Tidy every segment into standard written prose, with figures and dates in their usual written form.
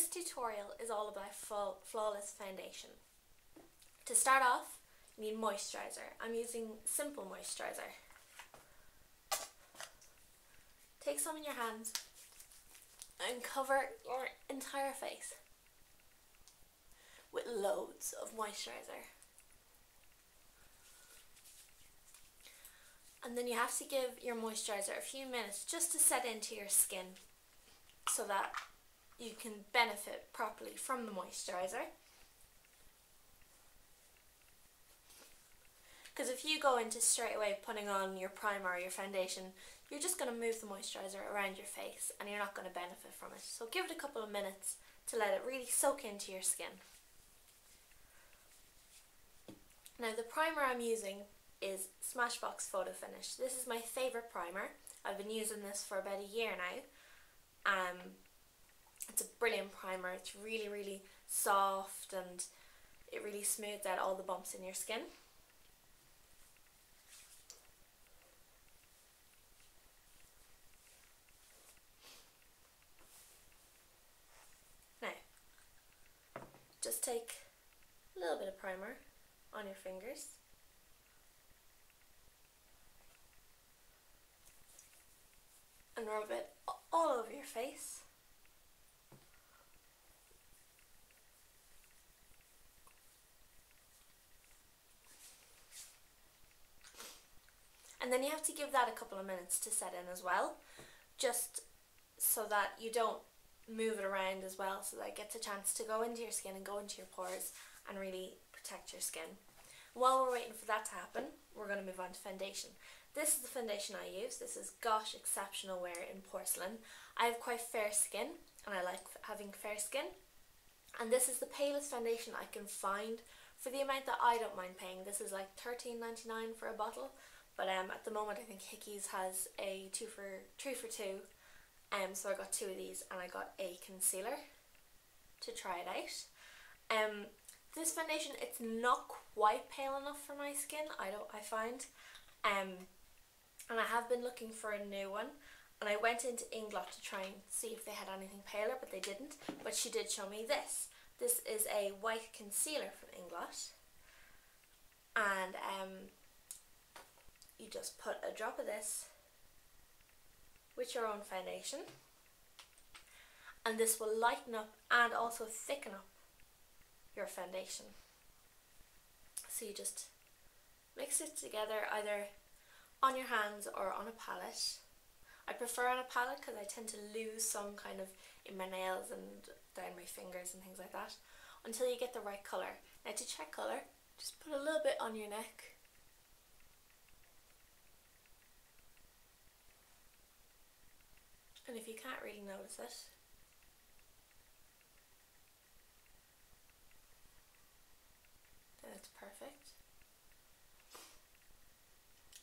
This tutorial is all about flawless foundation. To start off, you need moisturiser. I'm using simple moisturiser. Take some in your hands and cover your entire face with loads of moisturiser. And then you have to give your moisturiser a few minutes just to set into your skin so that you can benefit properly from the moisturiser. Because if you go into straight away putting on your primer or your foundation, you're just going to move the moisturiser around your face and you're not going to benefit from it. So give it a couple of minutes to let it really soak into your skin. Now the primer I'm using is Smashbox Photo Finish. This is my favourite primer. I've been using this for about a year now. It's a brilliant primer. It's really soft and it really smooths out all the bumps in your skin. Now, just take a little bit of primer on your fingers. And rub it all over your face. And then you have to give that a couple of minutes to set in as well, just so that you don't move it around as well, so that it gets a chance to go into your skin and go into your pores and really protect your skin. While we're waiting for that to happen, we're going to move on to foundation. This is the foundation I use. This is Gosh Exceptional Wear in Porcelain. I have quite fair skin and I like having fair skin. And this is the palest foundation I can find for the amount that I don't mind paying. This is like $13.99 for a bottle. But at the moment I think Hickeys has a 3 for 2. So I got 2 of these and I got a concealer to try it out. This foundation, it's not quite pale enough for my skin, I find. And I have been looking for a new one, and I went into Inglot to try and see if they had anything paler, but they didn't. But she did show me this. This is a white concealer from Inglot, and you just put a drop of this with your own foundation, and this will lighten up and also thicken up your foundation. So you just mix it together either on your hands or on a palette. I prefer on a palette because I tend to lose some kind of in my nails and down my fingers and things like that until you get the right colour. Now to check colour, just put a little bit on your neck. And if you can't really notice it, then it's perfect.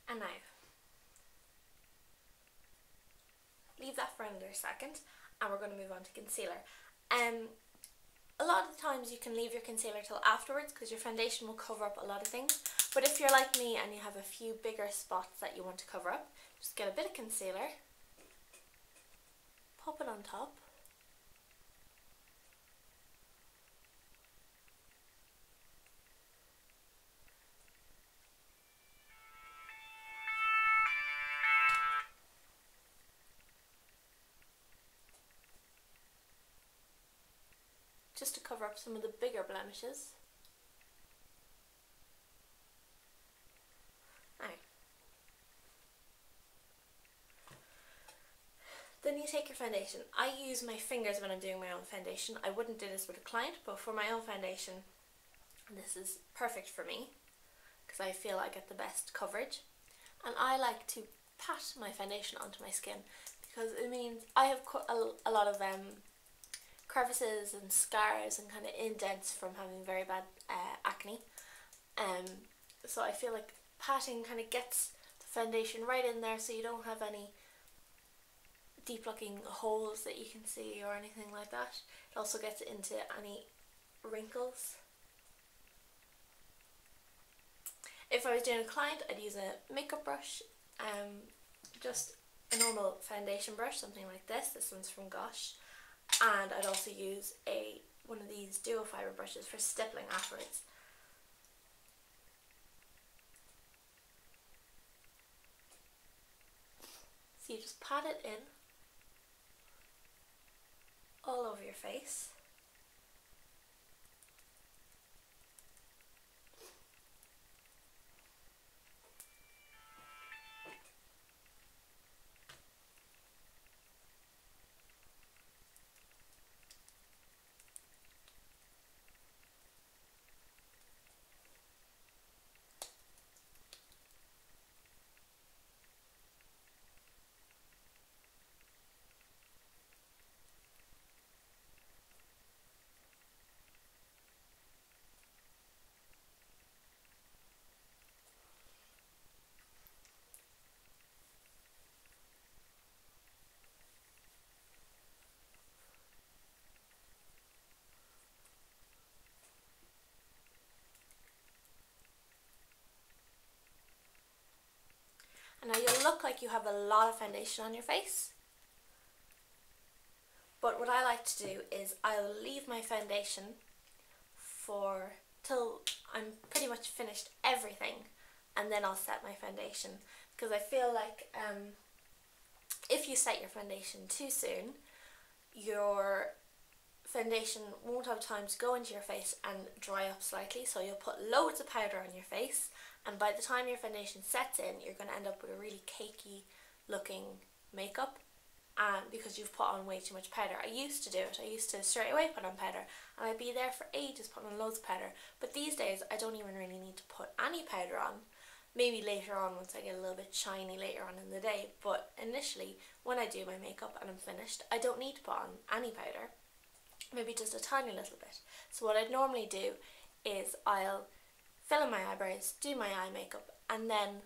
And now, leave that for another second and we're going to move on to concealer. A lot of the times you can leave your concealer till afterwards because your foundation will cover up a lot of things. But if you're like me and you have a few bigger spots that you want to cover up, just get a bit of concealer, pop it on top. Just to cover up some of the bigger blemishes. Now, then you take your foundation. I use my fingers when I'm doing my own foundation. I wouldn't do this with a client, but for my own foundation, this is perfect for me because I feel I get the best coverage. And I like to pat my foundation onto my skin because it means I have a lot of crevices and scars and kind of indents from having very bad acne. So I feel like patting kind of gets the foundation right in there so you don't have any deep looking holes that you can see or anything like that. It also gets into any wrinkles. If I was doing a client, I'd use a makeup brush, just a normal foundation brush, something like this. This one's from Gosh. And I'd also use one of these duo fibre brushes for stippling afterwards. So you just pat it in all over your face. And now you'll look like you have a lot of foundation on your face. But what I like to do is I'll leave my foundation till I'm pretty much finished everything, and then I'll set my foundation, because I feel like if you set your foundation too soon, your foundation won't have time to go into your face and dry up slightly, so you'll put loads of powder on your face, and by the time your foundation sets in, you're going to end up with a really cakey looking makeup, and because you've put on way too much powder. I used to do it. I used to straight away put on powder, and I'd be there for ages putting on loads of powder, but these days I don't even really need to put any powder on. Maybe later on, once I get a little bit shiny later on in the day, but initially when I do my makeup and I'm finished, I don't need to put on any powder, maybe just a tiny little bit. So what I'd normally do is I'll fill in my eyebrows, do my eye makeup, and then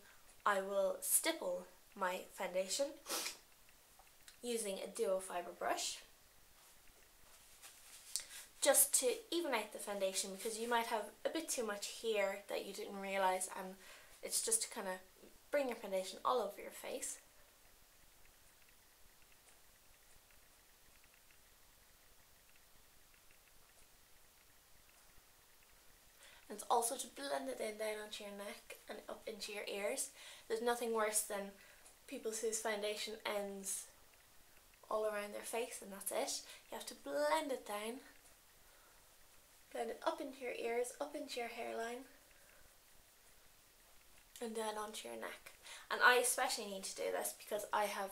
I will stipple my foundation using a duo fibre brush, just to even out the foundation, because you might have a bit too much here that you didn't realise, and it's just to kind of bring your foundation all over your face. And it's also to blend it in down onto your neck and up into your ears. There's nothing worse than people whose foundation ends all around their face and that's it. You have to blend it down, blend it up into your ears, up into your hairline, and then onto your neck. And I especially need to do this because I have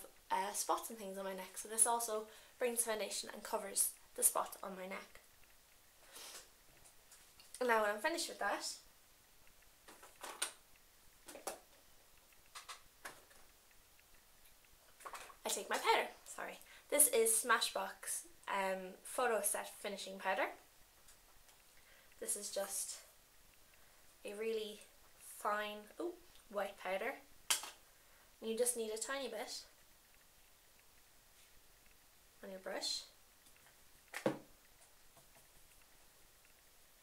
spots and things on my neck, so this also brings foundation and covers the spot on my neck. And now when I'm finished with that, I take my powder. Sorry, this is Smashbox Photo Set Finishing Powder. This is just a really fine white powder. And you just need a tiny bit on your brush,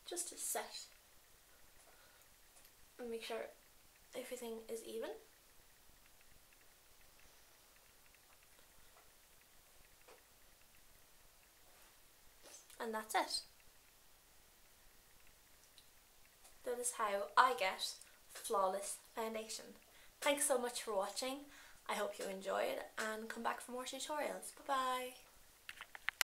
just to set and make sure everything is even. And that's it. That is how I get flawless foundation. Thanks so much for watching. I hope you enjoyed and come back for more tutorials. Bye bye.